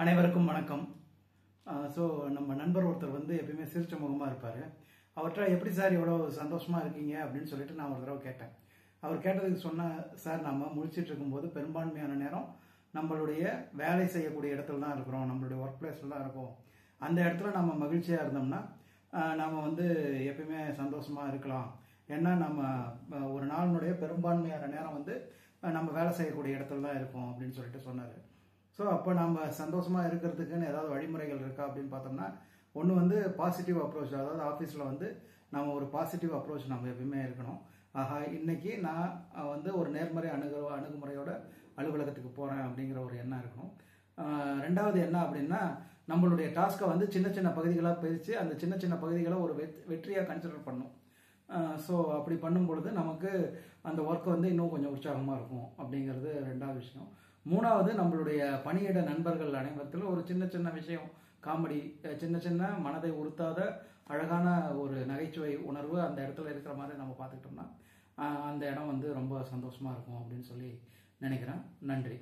அனைவருக்கும் வணக்கம். ஸோ நம்ம நண்பர் ஒருத்தர் வந்து எப்பயுமே சிரிச்ச முகமாக இருப்பார். அவர்கிட்ட எப்படி சார் இவ்வளோ சந்தோஷமாக இருக்கீங்க அப்படின்னு சொல்லிட்டு நான் ஒரு தடவை கேட்டேன். அவர் கேட்டதுக்கு சொன்ன, சார் நம்ம முழிச்சிட்டு இருக்கும்போது பெரும்பான்மையான நேரம் நம்மளுடைய வேலை செய்யக்கூடிய இடத்துல தான் இருக்கிறோம், நம்மளுடைய ஒர்க் பிளேஸில் தான் இருக்கோம். அந்த இடத்துல நம்ம மகிழ்ச்சியாக இருந்தோம்னா நம்ம வந்து எப்பயுமே சந்தோஷமாக இருக்கலாம். ஏன்னா நம்ம ஒரு நாளினுடைய பெரும்பான்மையான நேரம் வந்து நம்ம வேலை செய்யக்கூடிய இடத்துல தான் இருக்கோம் அப்படின்னு சொல்லிட்டு சொன்னார். ஸோ அப்போ நம்ம சந்தோஷமாக இருக்கிறதுக்குன்னு ஏதாவது வழிமுறைகள் இருக்கா அப்படின்னு பார்த்தோம்னா, ஒன்று வந்து பாசிட்டிவ் அப்ரோச். அதாவது ஆஃபீஸில் வந்து நம்ம ஒரு பாசிட்டிவ் அப்ரோச் நம்ம எப்பயுமே இருக்கணும். ஆஹா, இன்னைக்கு நான் வந்து ஒரு நேர்மறை அணுகுமுறையோட அலுவலகத்துக்கு போகிறேன் அப்படிங்கிற ஒரு எண்ணம் இருக்கணும். ரெண்டாவது என்ன அப்படின்னா, நம்மளுடைய டாஸ்க்கை வந்து சின்ன சின்ன பகுதிகளாக பிரித்து அந்த சின்ன சின்ன பகுதிகளை ஒரு வெற்றியாக கன்சிடர் பண்ணணும். ஸோ அப்படி பண்ணும் பொழுது நமக்கு அந்த ஒர்க் வந்து இன்னும் கொஞ்சம் உற்சாகமாக இருக்கும் அப்படிங்கிறது ரெண்டாவது விஷயம். மூணாவது, நம்மளுடைய பணியிட நண்பர்கள் அனைவரத்தில் ஒரு சின்ன சின்ன விஷயம், காமெடி, சின்ன சின்ன மனதை உறுத்தாத அழகான ஒரு நகைச்சுவை உணர்வு அந்த இடத்துல இருக்கிற மாதிரி நம்ம பார்த்துக்கிட்டோம்னா அந்த இடம் வந்து ரொம்ப சந்தோஷமாக இருக்கும் அப்படின்னு சொல்லி நினைக்கிறேன். நன்றி.